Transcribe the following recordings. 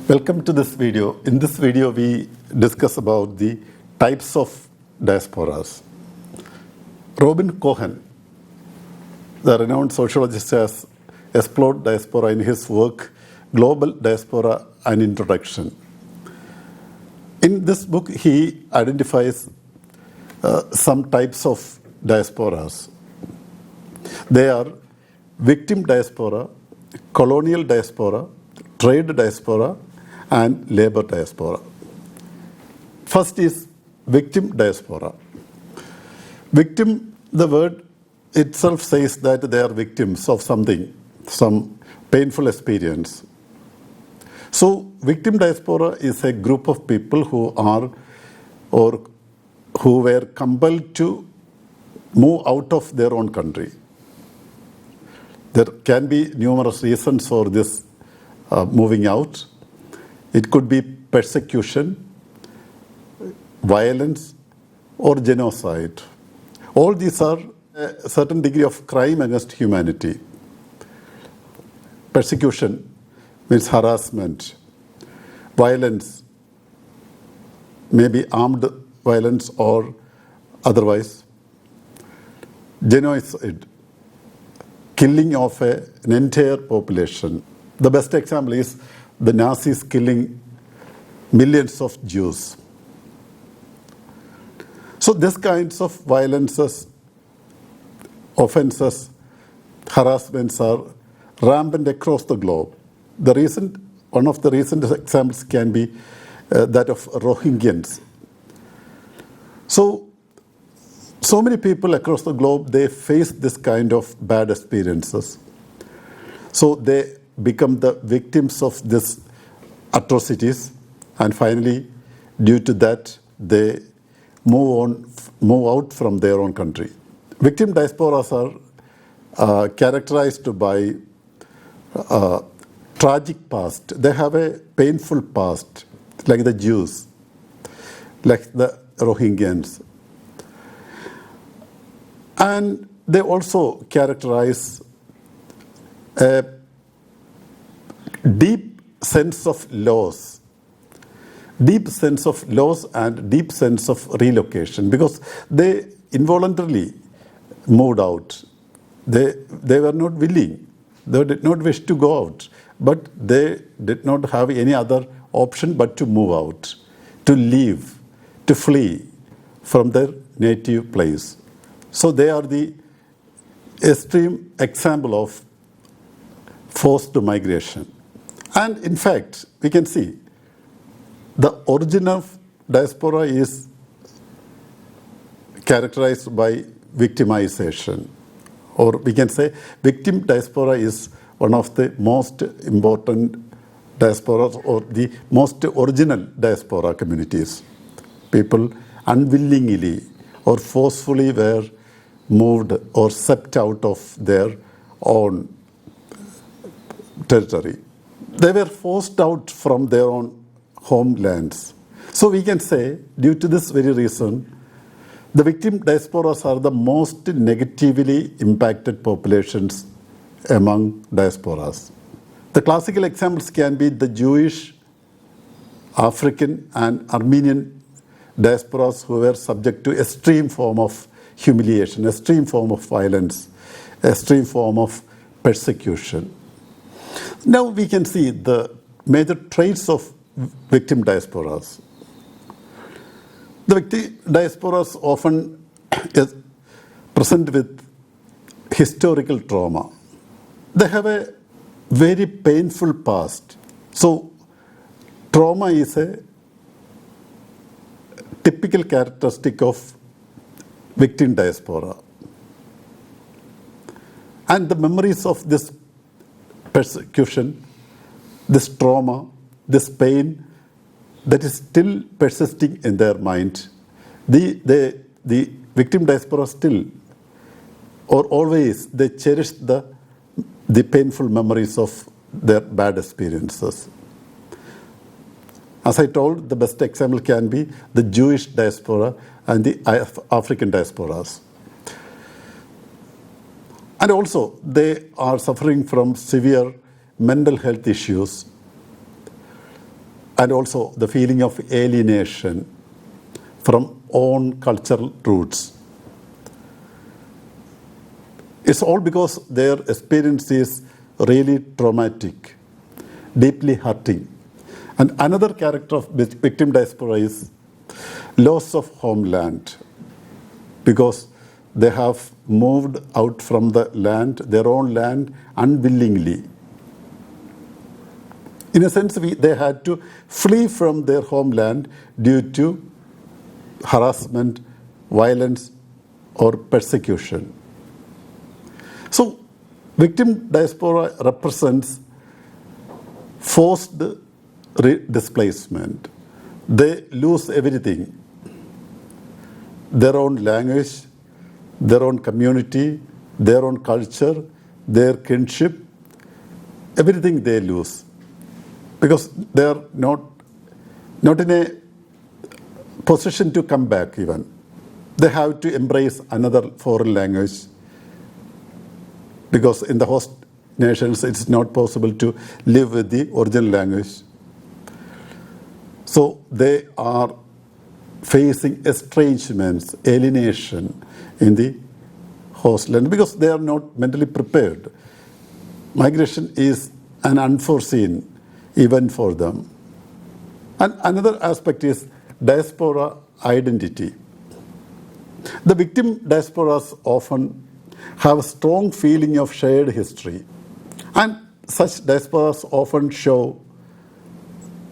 Welcome to this video. In this video, we discuss about the types of diasporas. Robin Cohen, the renowned sociologist, has explored diaspora in his work, Global Diaspora, an Introduction. In this book, he identifies some types of diasporas. They are victim diaspora, colonial diaspora, trade diaspora, and labor diaspora. First is victim diaspora. Victim, the word itself says that they are victims of something, some painful experience. So, victim diaspora is a group of people who are or who were compelled to move out of their own country. There can be numerous reasons for this moving out. It could be persecution, violence, or genocide. All these are a certain degree of crime against humanity. Persecution means harassment. Violence, maybe armed violence or otherwise. Genocide, killing of an entire population. The best example is the Nazis killing millions of Jews. So these kinds of violences, offenses, harassments are rampant across the globe. One of the recent examples can be that of Rohingyans. So many people across the globe, they face this kind of bad experiences. So they become the victims of these atrocities, and finally, due to that, they move out from their own country. Victim diasporas are characterized by tragic past. They have a painful past, like the Jews, like the Rohingyans. And they also characterize a deep sense of loss and deep sense of relocation, because they involuntarily moved out. They were not willing. They did not wish to go out, but they did not have any other option but to move out, to leave, to flee from their native place. So they are the extreme example of forced migration. And in fact, we can see the origin of diaspora is characterized by victimization. Or we can say victim diaspora is one of the most important diasporas or the most original diaspora communities. People unwillingly or forcefully were moved or swept out of their own territory. They were forced out from their own homelands. So we can say, due to this very reason, the victim diasporas are the most negatively impacted populations among diasporas. The classical examples can be the Jewish, African, and Armenian diasporas who were subject to extreme form of humiliation, extreme form of violence, extreme form of persecution. Now we can see the major traits of victim diasporas. The victim diasporas often is present with historical trauma. They have a very painful past. So trauma is a typical characteristic of victim diaspora. And the memories of this persecution, this trauma, this pain that is still persisting in their mind, the victim diaspora still or always they cherish the painful memories of their bad experiences. As I told, the best example can be the Jewish diaspora and the African diasporas. And also, they are suffering from severe mental health issues. and also the feeling of alienation from own cultural roots. It's all because their experience is really traumatic, deeply hurting. And another character of victim diaspora is loss of homeland, because they have moved out from the land, their own land, unwillingly. In a sense, they had to flee from their homeland due to harassment, violence, or persecution. So, victim diaspora represents forced displacement. They lose everything: their own language, their own community, their own culture, their kinship, everything they lose, because they are not in a position to come back even. They have to embrace another foreign language, because in the host nations it's not possible to live with the original language. So they are facing estrangements, alienation in the host land, because they are not mentally prepared. Migration is an unforeseen event for them. And another aspect is diaspora identity. The victim diasporas often have a strong feeling of shared history, and such diasporas often show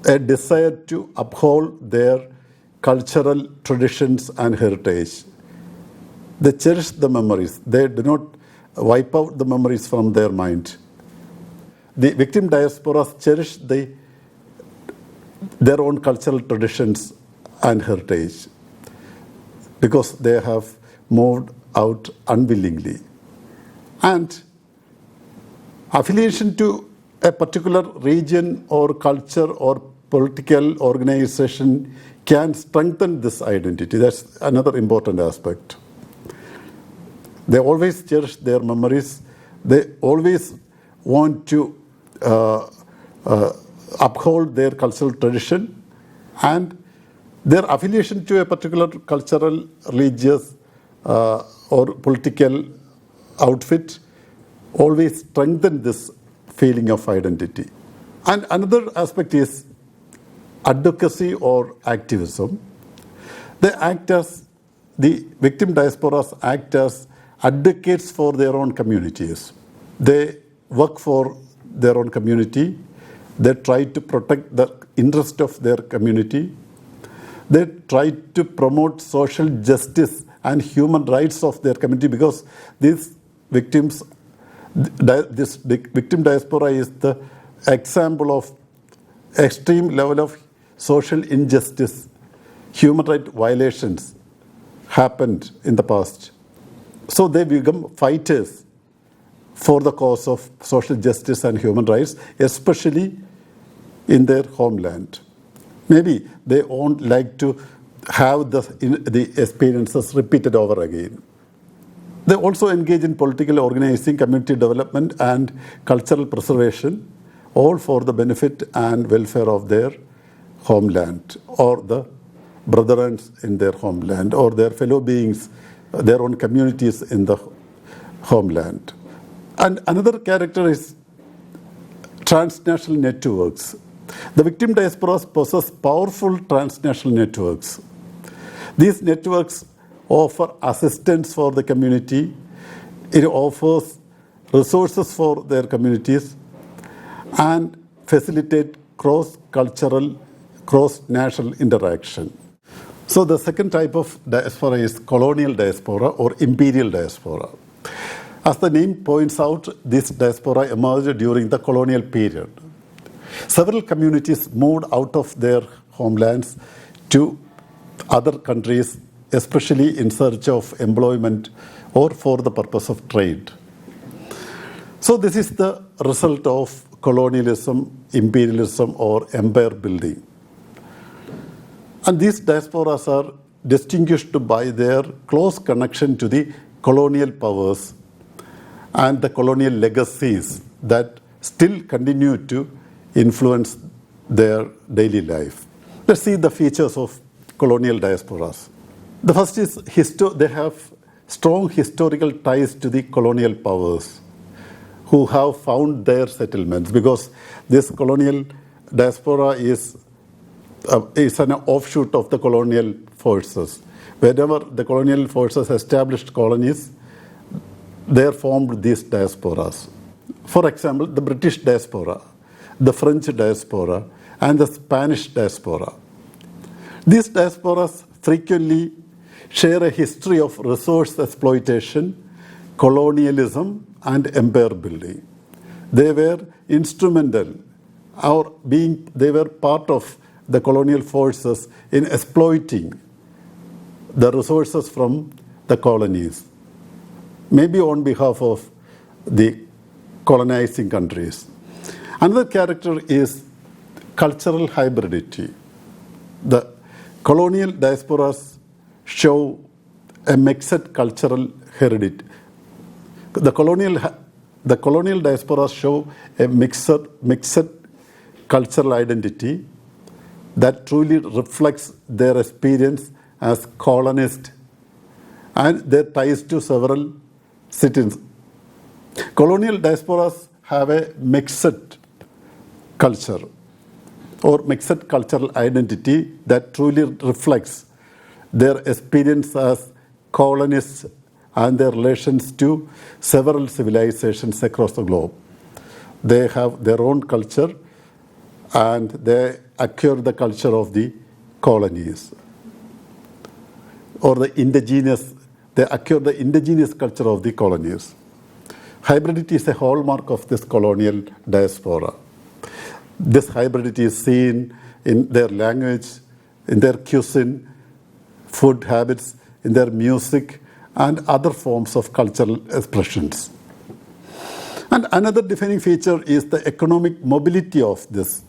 a desire to uphold their cultural traditions and heritage. They cherish the memories. They do not wipe out the memories from their mind. The victim diasporas cherish their own cultural traditions and heritage, because they have moved out unwillingly. And affiliation to a particular region or culture or political organization can strengthen this identity. That's another important aspect. They always cherish their memories. They always want to uphold their cultural tradition, and their affiliation to a particular cultural, religious, or political outfit always strengthen this feeling of identity. And another aspect is advocacy or activism. The victim diasporas act as advocates for their own communities. They work for their own community. They try to protect the interest of their community. They try to promote social justice and human rights of their community, because this victim diaspora is the example of extreme level of social injustice, human rights violations happened in the past. So they become fighters for the cause of social justice and human rights, especially in their homeland. Maybe they won't like to have the experiences repeated over again. They also engage in political organizing, community development, and cultural preservation, all for the benefit and welfare of their homeland, or the brethren in their homeland, or their fellow beings, their own communities in the homeland. And another character is transnational networks. The victim diasporas possess powerful transnational networks. These networks offer assistance for the community. It offers resources for their communities and facilitate cross-cultural, cross-national interaction. So the second type of diaspora is colonial diaspora or imperial diaspora. As the name points out, this diaspora emerged during the colonial period. Several communities moved out of their homelands to other countries, especially in search of employment or for the purpose of trade. So this is the result of colonialism, imperialism, or empire building. And these diasporas are distinguished by their close connection to the colonial powers and the colonial legacies that still continue to influence their daily life. Let's see the features of colonial diasporas. The first is they have strong historical ties to the colonial powers who have found their settlements, because this colonial diaspora is an offshoot of the colonial forces. Wherever the colonial forces established colonies, they formed these diasporas. For example, the British diaspora, the French diaspora, and the Spanish diaspora. These diasporas frequently share a history of resource exploitation, colonialism, and empire building. They were instrumental, they were part of the colonial forces in exploiting the resources from the colonies, maybe on behalf of the colonizing countries. Another character is cultural hybridity. The colonial diasporas show a mixed cultural heritage. The colonial diasporas show a mixed cultural identity that truly reflects their experience as colonists and their ties to several cities. Colonial diasporas have a mixed culture or mixed cultural identity that truly reflects their experience as colonists and their relations to several civilizations across the globe. They have their own culture and they acquire the culture of the colonies, or they acquire the indigenous culture of the colonies. Hybridity is a hallmark of this colonial diaspora. This hybridity is seen in their language, in their cuisine, food habits, in their music, and other forms of cultural expressions. And another defining feature is the economic mobility of this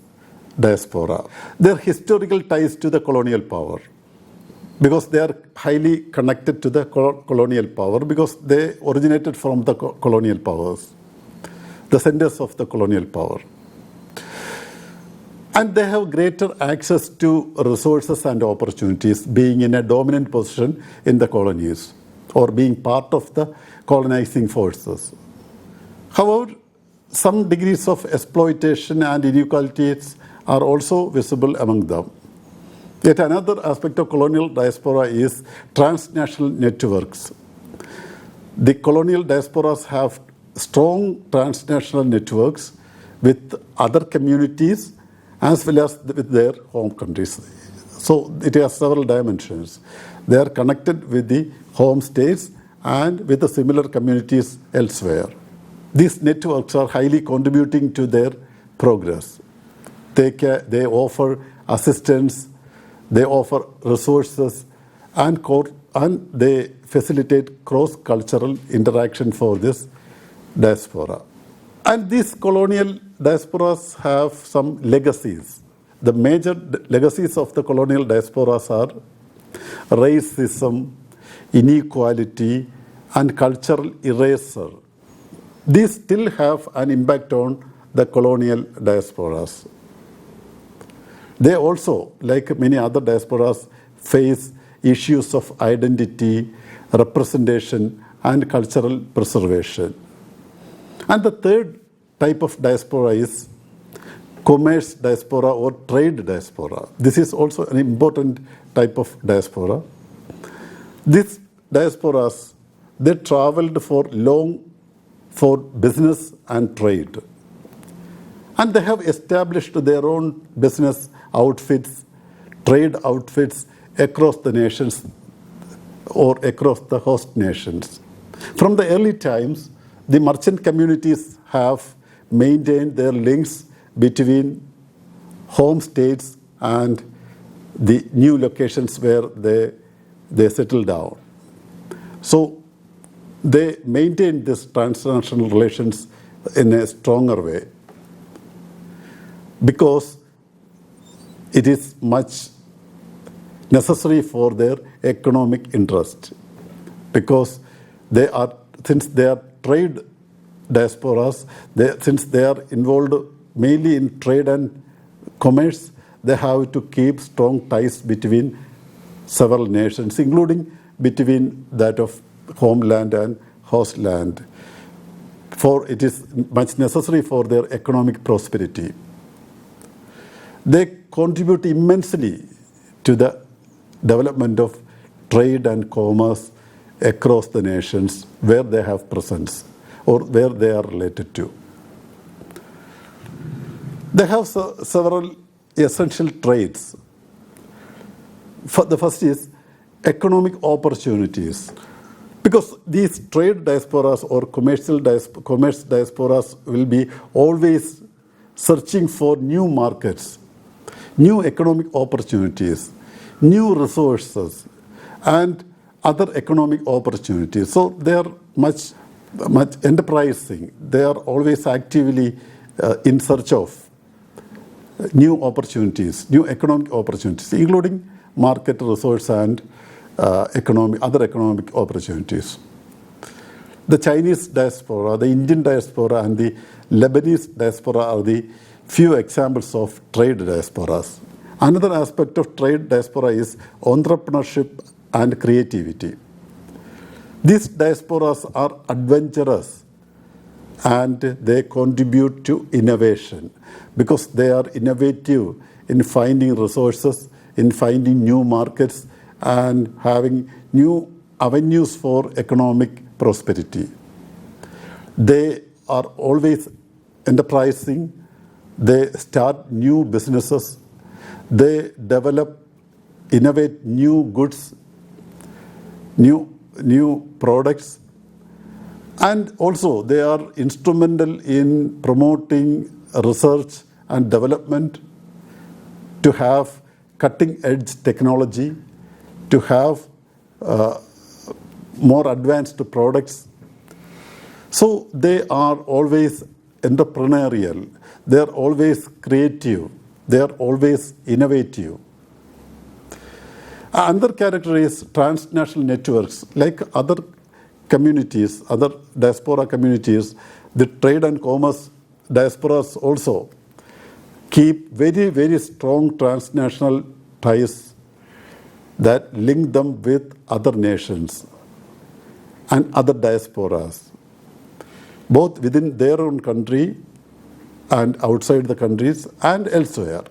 diaspora. Their historical ties to the colonial power, because they are highly connected to the colonial power, because they originated from the colonial powers, the centers of the colonial power. And they have greater access to resources and opportunities, being in a dominant position in the colonies or being part of the colonizing forces. However, some degrees of exploitation and inequalities are also visible among them. Yet another aspect of colonial diaspora is transnational networks. The colonial diasporas have strong transnational networks with other communities as well as with their home countries. So it has several dimensions. They are connected with the home states and with the similar communities elsewhere. These networks are highly contributing to their progress. They offer assistance, they offer resources, and they facilitate cross-cultural interaction for this diaspora. And these colonial diasporas have some legacies. The major legacies of the colonial diasporas are racism, inequality, and cultural erasure. These still have an impact on the colonial diasporas. They also, like many other diasporas, face issues of identity, representation, and cultural preservation. And the third type of diaspora is commerce diaspora or trade diaspora. This is also an important type of diaspora. These diasporas, they traveled for business and trade. And they have established their own business outfits, trade outfits across the nations or across the host nations. From the early times, the merchant communities have maintained their links between home states and the new locations where they settle down. So they maintain these transnational relations in a stronger way because it is much necessary for their economic interest. Because since they are trade diasporas, since they are involved mainly in trade and commerce, they have to keep strong ties between several nations, including between that of homeland and host land, for it is much necessary for their economic prosperity. They contribute immensely to the development of trade and commerce across the nations where they have presence or where they are related to. They have several essential traits. The first is economic opportunities. Because these trade diasporas or commerce diasporas will be always searching for new markets, new economic opportunities, new resources, and other economic opportunities. So they are much enterprising. They are always actively in search of new opportunities, new economic opportunities, including market resource and other economic opportunities. The Chinese diaspora, the Indian diaspora, and the Lebanese diaspora are the few examples of trade diasporas. Another aspect of trade diaspora is entrepreneurship and creativity. These diasporas are adventurous and they contribute to innovation because they are innovative in finding resources, in finding new markets, and having new avenues for economic prosperity. They are always enterprising. They start new businesses. They innovate new goods, new products, and also they are instrumental in promoting research and development to have cutting-edge technology, to have more advanced products. So they are always entrepreneurial, they are always creative, they are always innovative. Another character is transnational networks. Like other communities, other diaspora communities, the trade and commerce diasporas also keep very, very strong transnational ties that link them with other nations and other diasporas, both within their own country and outside the countries and elsewhere.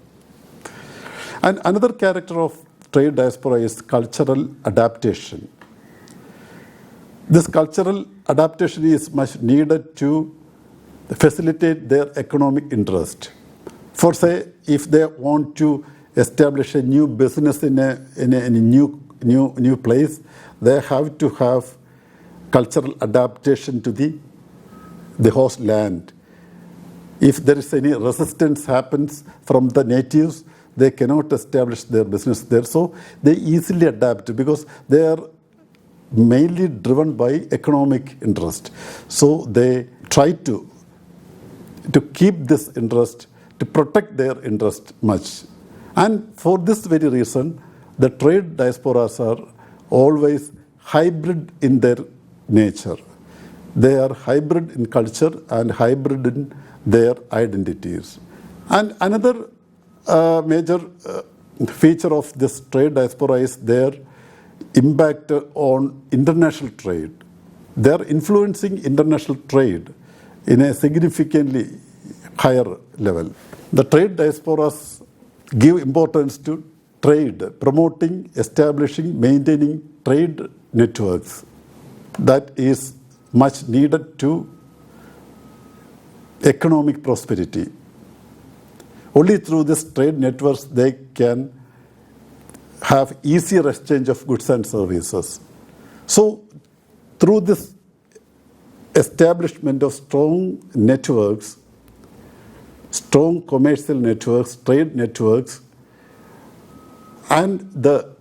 And another character of trade diaspora is cultural adaptation. This cultural adaptation is much needed to facilitate their economic interest. For say, if they want to establish a new business in a new place, they have to have cultural adaptation to the host land. If there is any resistance happens from the natives, they cannot establish their business there. So they easily adapt because they are mainly driven by economic interest. So they try to keep this interest, to protect their interest much. And for this very reason, the trade diasporas are always hybrid in their nature. They are hybrid in culture and hybrid in their identities. And another major feature of this trade diaspora is their impact on international trade. They are influencing international trade in a significantly higher level. The trade diasporas give importance to trade, promoting, establishing, maintaining trade networks. That is much needed to economic prosperity. Only through these trade networks they can have easier exchange of goods and services. So through this establishment of strong networks, strong commercial networks, trade networks, and the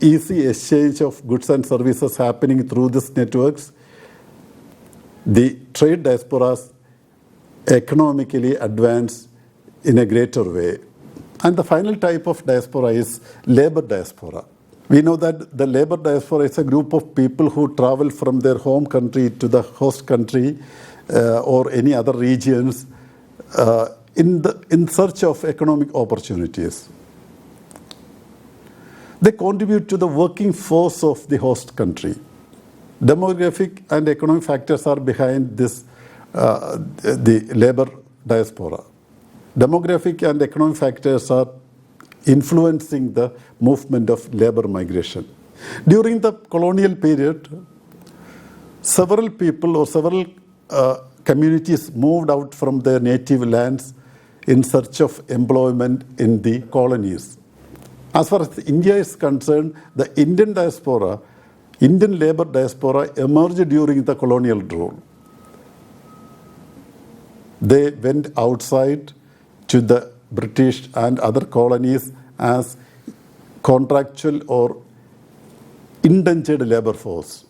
easy exchange of goods and services happening through these networks, the trade diasporas economically advance in a greater way. And the final type of diaspora is labor diaspora. We know that the labor diaspora is a group of people who travel from their home country to the host country or any other regions in search of economic opportunities. They contribute to the working force of the host country. Demographic and economic factors are behind this, the labor diaspora. Demographic and economic factors are influencing the movement of labor migration. During the colonial period, several people or several communities moved out from their native lands in search of employment in the colonies. As far as India is concerned, the Indian diaspora, Indian labor diaspora emerged during the colonial rule. They went outside to the British and other colonies as contractual or indentured labor force,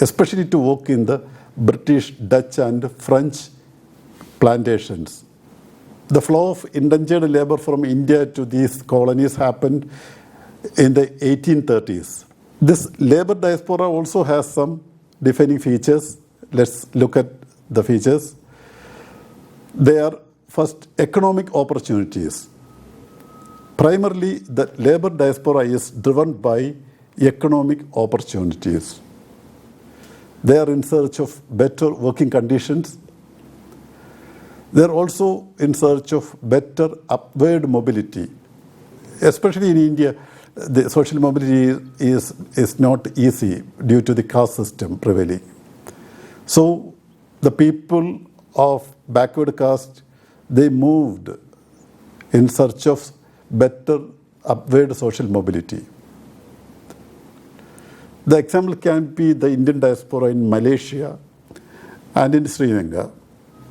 especially to work in the British, Dutch and French plantations. The flow of indentured labor from India to these colonies happened in the 1830s. This labor diaspora also has some defining features. Let's look at the features. They are first economic opportunities. Primarily, the labor diaspora is driven by economic opportunities. They are in search of better working conditions. They are also in search of better upward mobility. Especially in India, the social mobility is not easy due to the caste system prevailing. So the people of backward caste, they moved in search of better upward social mobility. The example can be the Indian diaspora in Malaysia and in Sri Lanka.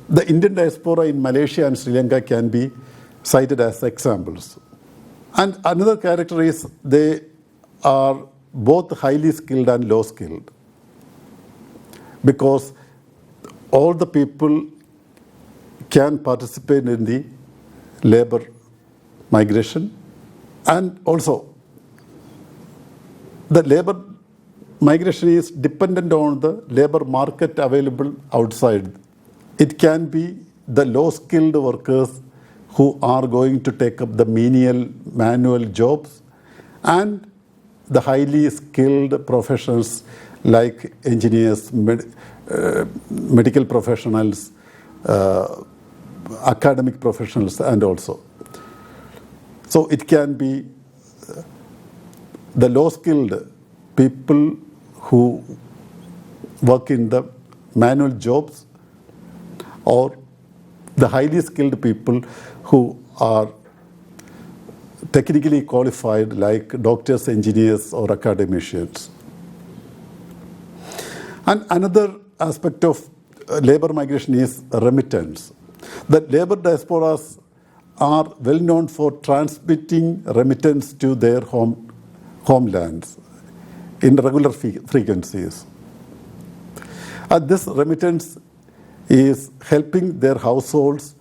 The Indian diaspora in Malaysia and Sri Lanka can be cited as examples. And another character is they are both highly skilled and low skilled, because all the people can participate in the labor migration, and also the labor migration is dependent on the labor market available outside. It can be the low-skilled workers who are going to take up the menial manual jobs, and the highly skilled professions like engineers, medical professionals, academic professionals, and also. So it can be the low-skilled people who work in the manual jobs, or the highly skilled people who are technically qualified like doctors, engineers, or academicians. And another aspect of labor migration is remittance. The labor diasporas are well known for transmitting remittance to their homelands in regular frequencies. And this remittance is helping their households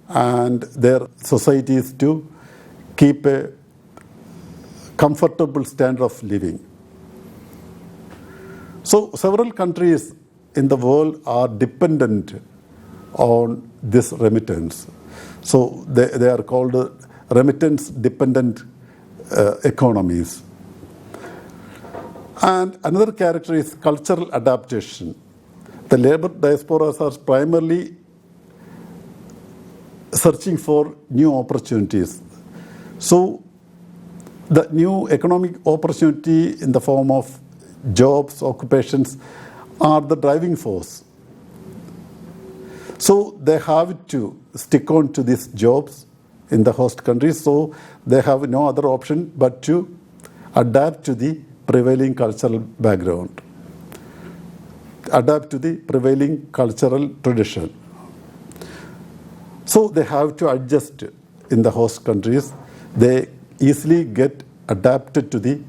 and their societies to keep a comfortable standard of living. So several countries in the world are dependent on this remittance. So they are called remittance-dependent economies. And another character is cultural adaptation. The labor diasporas are primarily searching for new opportunities. So the new economic opportunity in the form of jobs, occupations are the driving force. So they have to stick on to these jobs in the host countries, so they have no other option but to adapt to the prevailing cultural background, adapt to the prevailing cultural tradition. So they have to adjust in the host countries. They easily get adapted to the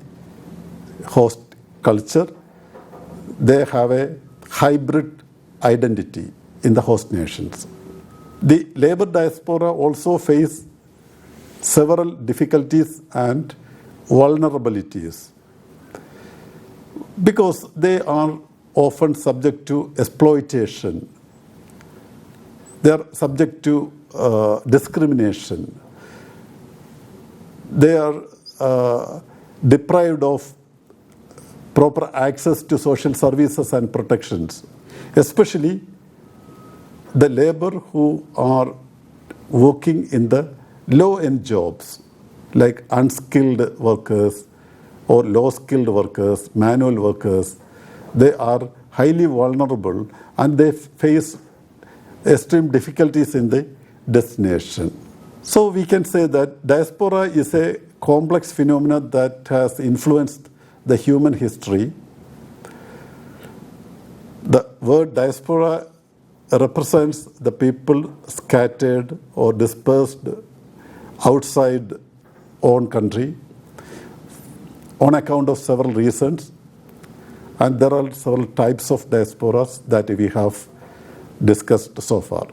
host culture. They have a hybrid identity in the host nations. The labor diaspora also face several difficulties and vulnerabilities because they are often subject to exploitation. They are subject to discrimination. They are deprived of proper access to social services and protections, especially the labor who are working in the low-end jobs like unskilled workers or low-skilled workers, manual workers. They are highly vulnerable and they face extreme difficulties in the destination. So we can say that diaspora is a complex phenomenon that has influenced the human history. The word diaspora represents the people scattered or dispersed outside own country on account of several reasons. And there are several types of diasporas that we have discussed so far.